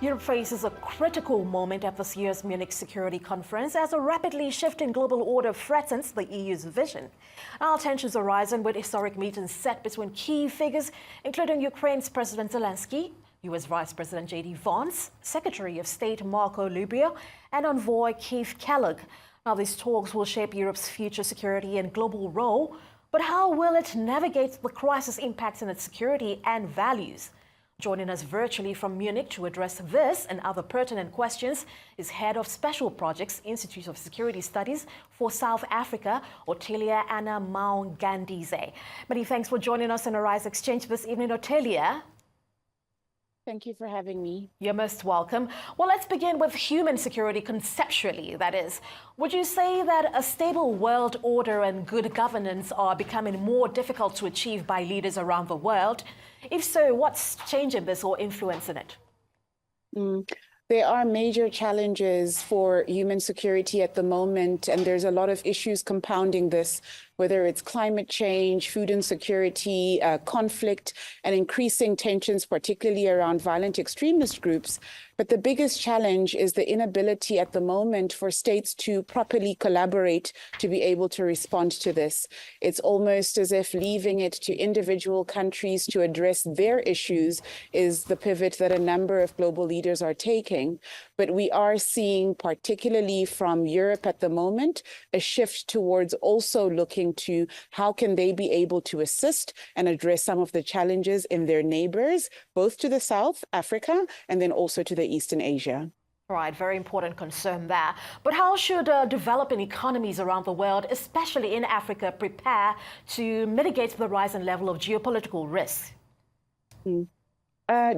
Europe faces a critical moment at this year's Munich Security Conference as a rapidly shifting global order threatens the EU's vision. Now, tensions are rising with historic meetings set between key figures, including Ukraine's President Zelensky, US Vice President J.D. Vance, Secretary of State Marco Rubio, and envoy Keith Kellogg. Now, these talks will shape Europe's future security and global role, but how will it navigate the crisis impacts on its security and values? Joining us virtually from Munich to address this and other pertinent questions is Head of Special Projects, Institute of Security Studies for South Africa, Ottilia Anna Maunganidze. Many thanks for joining us in Arise Exchange this evening, Ottilia. Thank you for having me. You're most welcome. Well, let's begin with human security conceptually, that is. Would you say that a stable world order and good governance are becoming more difficult to achieve by leaders around the world? If so, what's changing this or influencing it? There are major challenges for human security at the moment, and there's a lot of issues compounding this, whether it's climate change, food insecurity, conflict, and increasing tensions, particularly around violent extremist groups. But the biggest challenge is the inability at the moment for states to properly collaborate to be able to respond to this. It's almost as if leaving it to individual countries to address their issues is the pivot that a number of global leaders are taking. But we are seeing, particularly from Europe at the moment, a shift towards also looking to how can they be able to assist and address some of the challenges in their neighbors, both to the South, Africa, and then also to the Eastern Asia. Right, very important concern there. But how should developing economies around the world, especially in Africa, prepare to mitigate the rising level of geopolitical risk?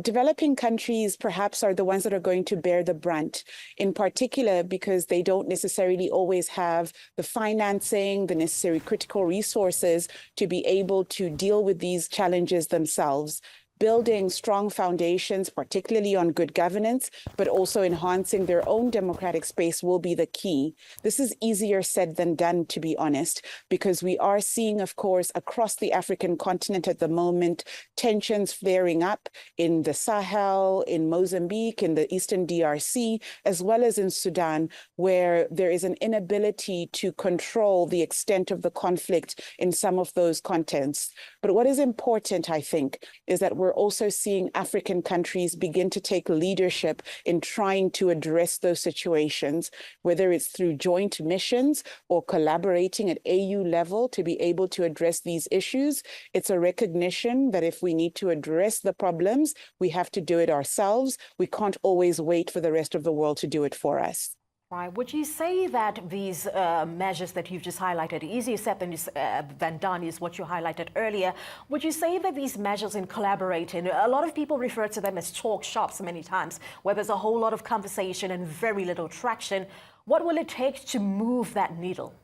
Developing countries perhaps are the ones that are going to bear the brunt, in particular because they don't necessarily always have the financing, the necessary critical resources to be able to deal with these challenges themselves. Building strong foundations, particularly on good governance, but also enhancing their own democratic space will be the key. This is easier said than done, to be honest, because we are seeing, of course, across the African continent at the moment, tensions flaring up in the Sahel, in Mozambique, in the Eastern DRC, as well as in Sudan, where there is an inability to control the extent of the conflict in some of those contexts. But what is important, I think, is that we're also seeing African countries begin to take leadership in trying to address those situations, whether it's through joint missions or collaborating at AU level to be able to address these issues. It's a recognition that if we need to address the problems, we have to do it ourselves. We can't always wait for the rest of the world to do it for us. Right. Would you say that these measures that you've just highlighted, easier said than done is what you highlighted earlier. Would you say that these measures in collaborating, a lot of people refer to them as talk shops many times, where there's a whole lot of conversation and very little traction. What will it take to move that needle?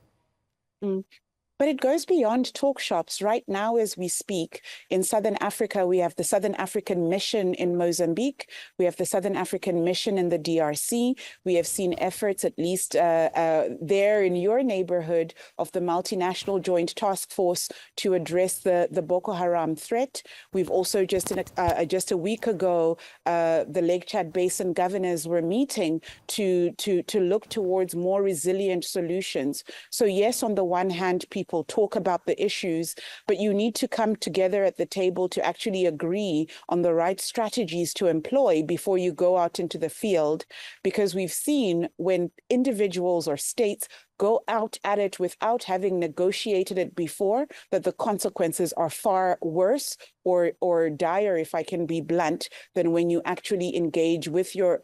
But it goes beyond talk shops. Right now, as we speak, in Southern Africa, we have the Southern African Mission in Mozambique. We have the Southern African Mission in the DRC. We have seen efforts, at least there in your neighborhood, of the multinational joint task force to address the Boko Haram threat. We've also just a week ago, the Lake Chad Basin governors were meeting to look towards more resilient solutions. So yes, on the one hand, people talk about the issues, but you need to come together at the table to actually agree on the right strategies to employ before you go out into the field. Because we've seen when individuals or states go out at it without having negotiated it before, that the consequences are far worse or dire, if I can be blunt, than when you actually engage with your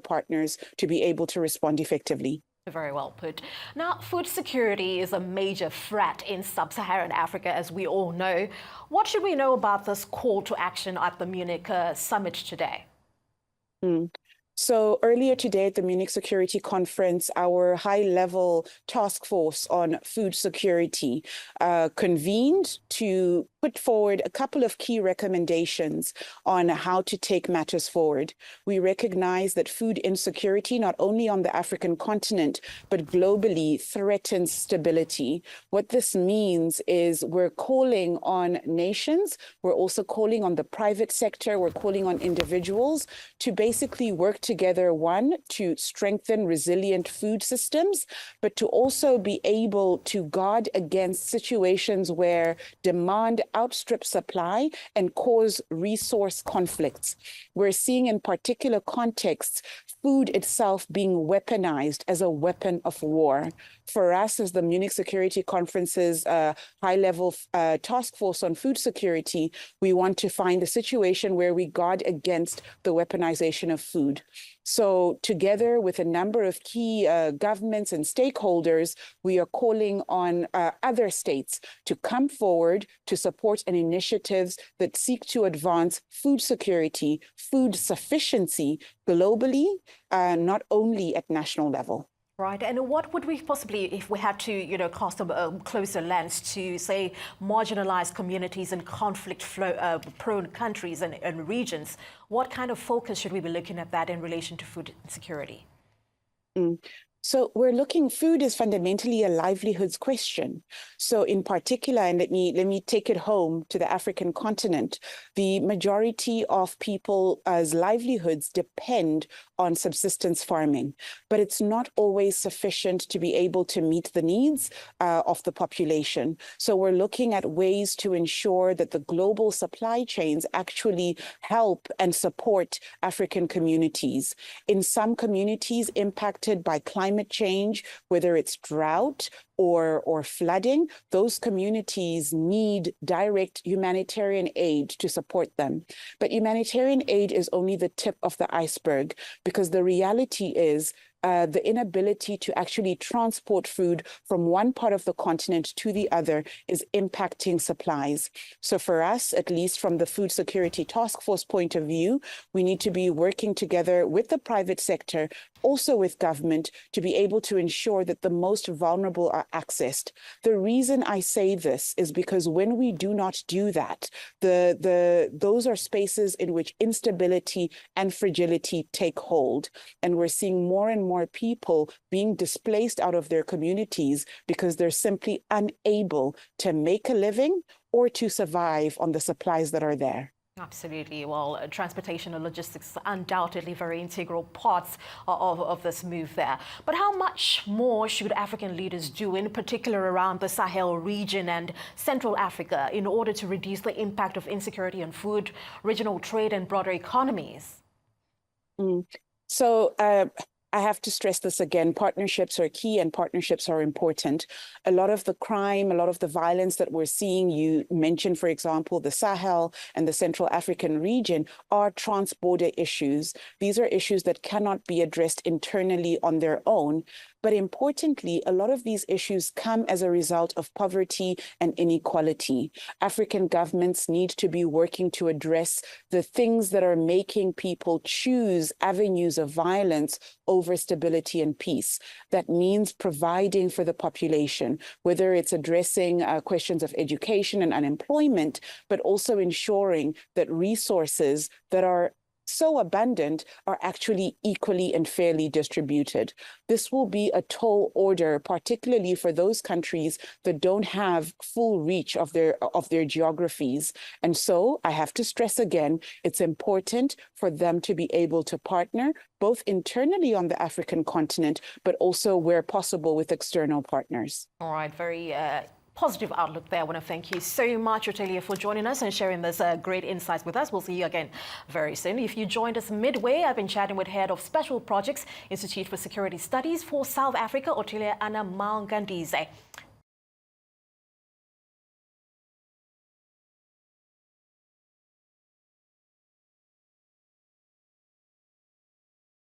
partners to be able to respond effectively. Very well put. Now, food security is a major threat in sub-Saharan Africa, as we all know. What should we know about this call to action at the Munich summit today? So earlier today at the Munich Security Conference, our high-level task force on food security convened to put forward a couple of key recommendations on how to take matters forward. We recognize that food insecurity, not only on the African continent, but globally, threatens stability. What this means is we're calling on nations, we're also calling on the private sector, we're calling on individuals to basically work together, one, to strengthen resilient food systems, but to also be able to guard against situations where demand outstrips supply and cause resource conflicts. We're seeing in particular contexts food itself being weaponized as a weapon of war. For us, as the Munich Security Conference's high-level task force on food security, we want to find a situation where we guard against the weaponization of food. So together with a number of key governments and stakeholders, we are calling on other states to come forward to support initiatives that seek to advance food security, food sufficiency globally, not only at national level. Right, and what would we possibly, if we had to, cast a closer lens to, say, marginalized communities and conflict-prone countries and regions, what kind of focus should we be looking at that in relation to food security? So food is fundamentally a livelihoods question. So in particular, and let me take it home to the African continent, the majority of people's livelihoods depend on subsistence farming, but it's not always sufficient to be able to meet the needs of the population. So we're looking at ways to ensure that the global supply chains actually help and support African communities. In some communities impacted by climate change, whether it's drought or flooding, those communities need direct humanitarian aid to support them. But humanitarian aid is only the tip of the iceberg, because the reality is the inability to actually transport food from one part of the continent to the other is impacting supplies. So for us, at least from the Food Security Task Force point of view, we need to be working together with the private sector, also with government, to be able to ensure that the most vulnerable are accessed. The reason I say this is because when we do not do that, those are spaces in which instability and fragility take hold. And we're seeing more and more people being displaced out of their communities because they're simply unable to make a living or to survive on the supplies that are there. Absolutely. Well, transportation and logistics are undoubtedly very integral parts of this move there. But how much more should African leaders do, in particular around the Sahel region and Central Africa, in order to reduce the impact of insecurity on food, regional trade and broader economies? So I have to stress this again, partnerships are key and partnerships are important. A lot of the crime, a lot of the violence that we're seeing, you mentioned, for example, the Sahel and the Central African region, are trans-border issues. These are issues that cannot be addressed internally on their own. But importantly, a lot of these issues come as a result of poverty and inequality. African governments need to be working to address the things that are making people choose avenues of violence over stability and peace. That means providing for the population, whether it's addressing questions of education and unemployment, but also ensuring that resources that are so abundant are actually equally and fairly distributed. This will be a tall order, particularly for those countries that don't have full reach of their geographies. And so I have to stress again, it's important for them to be able to partner both internally on the African continent, but also where possible with external partners. All right, very positive outlook there. I want to thank you so much, Ottilia, for joining us and sharing this great insights with us. We'll see you again very soon. If you joined us midway, I've been chatting with Head of Special Projects, Institute for Security Studies for South Africa, Ottilia Maunganidze.